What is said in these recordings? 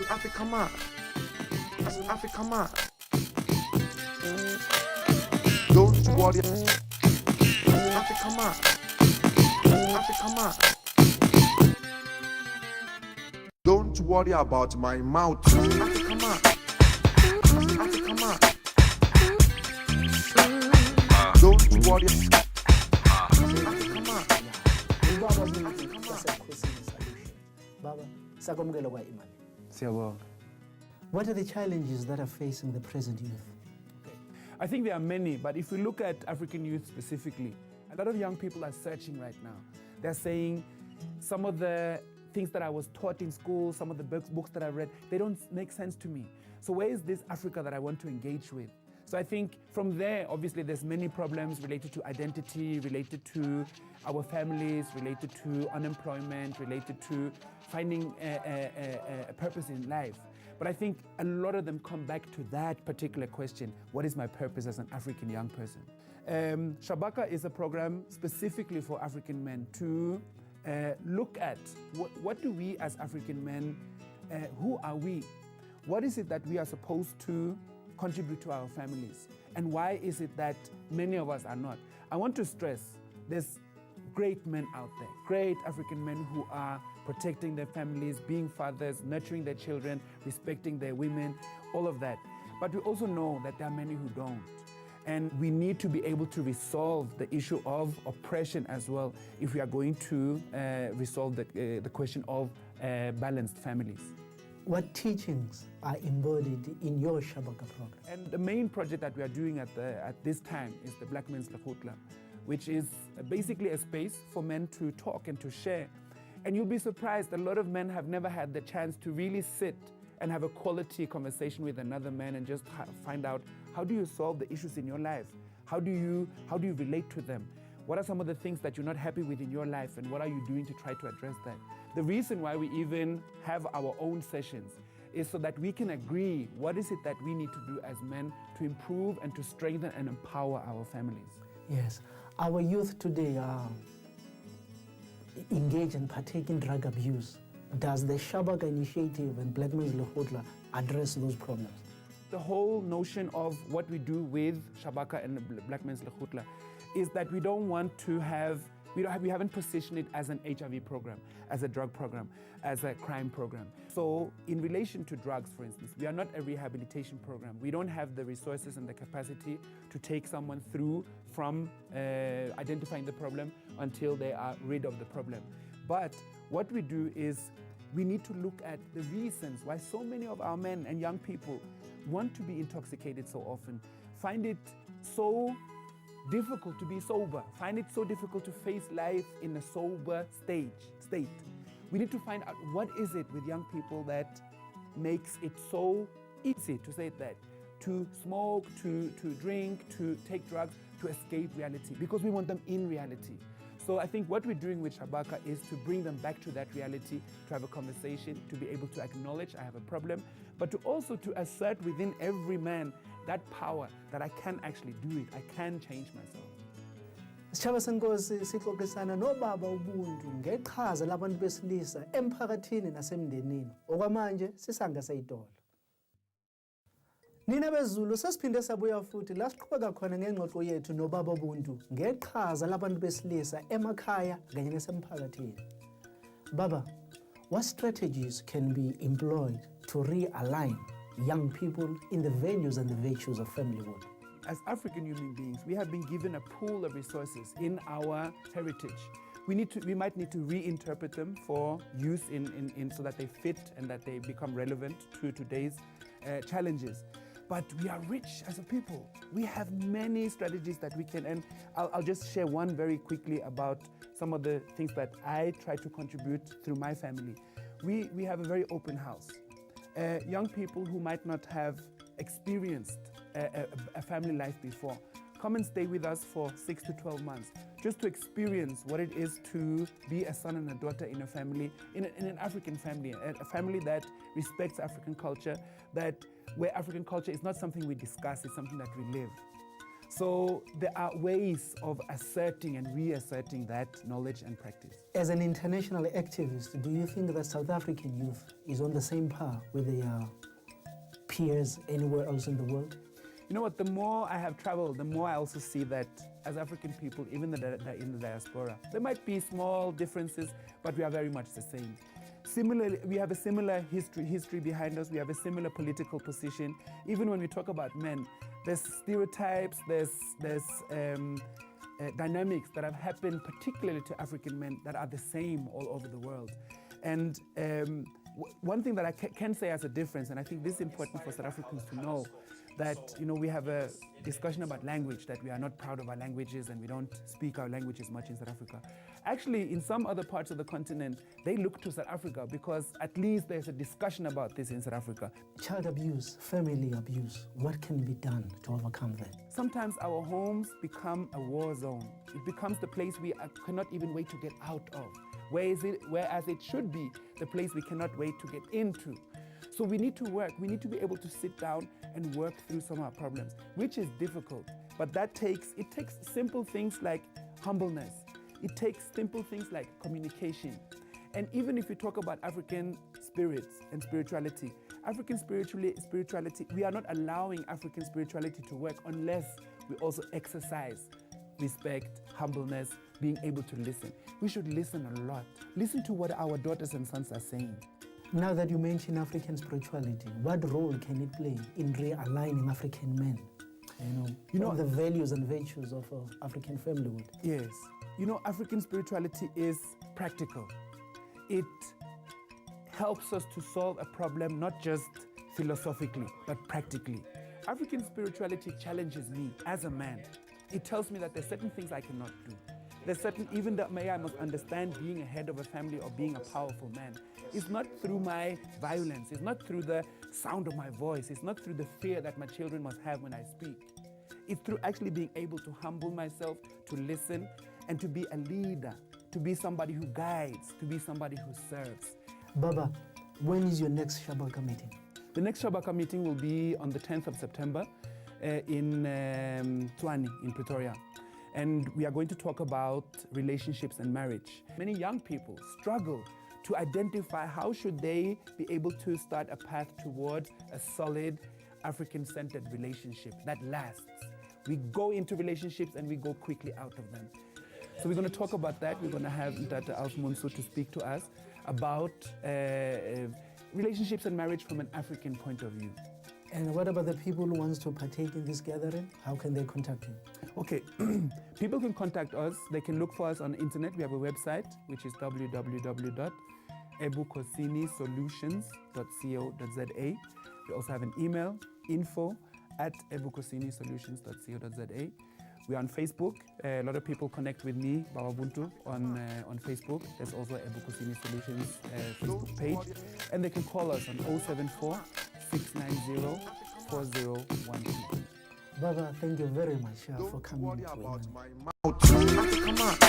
Afrika man. Afrika man. Don't worry. Afrika man. Afrika man. Don't worry about my mouth. Afrika man. Afrika man. Don't worry. Afrika man. Baba, sakwamukela kwa imani. Siyabonga. What are the challenges that are facing the present youth? I think there are many, but if we look at African youth specifically, a lot of young people are searching right now. They're saying some of the things that I was taught in school, some of the books that I read, they don't make sense to me. So where is this Africa that I want to engage with? So I think from there, obviously there's many problems related to identity, related to our families, related to unemployment, related to finding a purpose in life. But I think a lot of them come back to that particular question: what is my purpose as an African young person? SHABAKA is a program specifically for African men to look at what do we as African men, who are we? What is it that we are supposed to contribute to our families? And why is it that many of us are not? I want to stress there's great men out there, great African men who are protecting their families, being fathers, nurturing their children, respecting their women, all of that. But we also know that there are many who don't. And we need to be able to resolve the issue of oppression as well if we are going to resolve the question of balanced families. What teachings are embodied in your SHABAKA program? And the main project that we are doing at this time is the Black Men's Lekgotla, which is basically a space for men to talk and to share. And you'll be surprised, a lot of men have never had the chance to really sit and have a quality conversation with another man and just find out, how do you solve the issues in your life? How do you relate to them? What are some of the things that you're not happy with in your life, and what are you doing to try to address that? The reason why we even have our own sessions is so that we can agree what is it that we need to do as men to improve and to strengthen and empower our families. Yes, our youth today are engaged and partake in drug abuse. Does the SHABAKA initiative and Black Men's Lekgotla address those problems? The whole notion of what we do with SHABAKA and Black Men's Lekgotla is that we don't want to have, we haven't positioned it as an HIV program, as a drug program, as a crime program. So in relation to drugs, for instance, we are not a rehabilitation program. We don't have the resources and the capacity to take someone through from identifying the problem until they are rid of the problem. But what we do is we need to look at the reasons why so many of our men and young people want to be intoxicated so often, find it so difficult to be sober, find it so difficult to face life in a sober state. We need to find out what is it with young people that makes it so easy, to say that, to smoke, to drink, to take drugs, to escape reality, because we want them in reality. So I think what we're doing with SHABAKA is to bring them back to that reality, to have a conversation, to be able to acknowledge I have a problem, but to also to assert within every man that power that I can actually do it, I can change myself. Sitshaba senkosi sixoxisana nobaba ubuntu ngeqhaza labantu besilisa emphakathini nasemndenini. Okwamanje sisanga seyitolo. Nina beZulu sesiphinde sabuya futhi la siqhubeka khona ngengxoxo yethu nobaba ubuntu ngeqhaza labantu besilisa emakhaya kanye nasemphakathini. Baba, what strategies can be employed to realign young people in the values and the virtues of familyhood? As African human beings, we have been given a pool of resources in our heritage. We might need to reinterpret them for use so that they fit and that they become relevant to today's challenges. But we are rich as a people. We have many strategies that we can, and I'll just share one very quickly about some of the things that I try to contribute through my family. We have a very open house. Young people who might not have experienced a family life before come and stay with us for 6 to 12 months, just to experience what it is to be a son and a daughter in a family, in an African family, a family that respects African culture, where African culture is not something we discuss, it's something that we live. So there are ways of asserting and reasserting that knowledge and practice. As an international activist, do you think that South African youth is on the same par with their peers anywhere else in the world? You know what, the more I have traveled, the more I also see that as African people, even in the diaspora, there might be small differences, but we are very much the same. Similarly, we have a similar history behind us. We have a similar political position. Even when we talk about men, there's stereotypes, there's dynamics that have happened particularly to African men that are the same all over the world. And one thing that I can say as a difference, and I think this is important for South Africans to know, that we have a discussion about language, that we are not proud of our languages and we don't speak our languages much in South Africa. Actually, in some other parts of the continent, they look to South Africa because at least there's a discussion about this in South Africa. Child abuse, family abuse, what can be done to overcome that? Sometimes our homes become a war zone. It becomes the place we cannot even wait to get out of, whereas it should be the place we cannot wait to get into. So we need to work, we need to be able to sit down and work through some of our problems, which is difficult, but it takes simple things like humbleness. It takes simple things like communication. And even if we talk about African spirits and spirituality, African spirituality, we are not allowing African spirituality to work unless we also exercise respect, humbleness, being able to listen. We should listen a lot. Listen to what our daughters and sons are saying. Now that you mention African spirituality, what role can it play in realigning African men? The values and virtues of African familyhood. Yes. African spirituality is practical. It helps us to solve a problem not just philosophically, but practically. African spirituality challenges me as a man. It tells me that there's certain things I cannot do. There's certain, even that I must understand being a head of a family or being a powerful man. It's not through my violence. It's not through the sound of my voice. It's not through the fear that my children must have when I speak. It's through actually being able to humble myself, to listen, and to be a leader, to be somebody who guides, to be somebody who serves. Baba, when is your next SHABAKA meeting? The next SHABAKA meeting will be on the 10th of September in Tshwane, in Pretoria. And we are going to talk about relationships and marriage. Many young people struggle to identify how should they be able to start a path towards a solid African-centered relationship that lasts. We go into relationships and we go quickly out of them. So we're going to talk about that. We're going to have Montso to speak to us about relationships and marriage from an African point of view. And what about the people who want to partake in this gathering? How can they contact you? Okay, people can contact us. They can look for us on the internet. We have a website, which is www.ebukhosinisolutions.co.za. We also have an email, info@ebukhosinisolutions.co.za. We're on Facebook. A lot of people connect with me, Baba Buntu, on Facebook. There's also Ebukhosini Solutions Facebook page. And they can call us on 074 690 4012. Baba, thank you very much for coming. Don't worry to about IMANI. my mouth.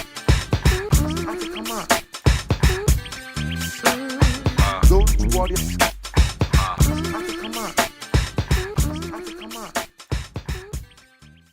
Come on. Don't worry.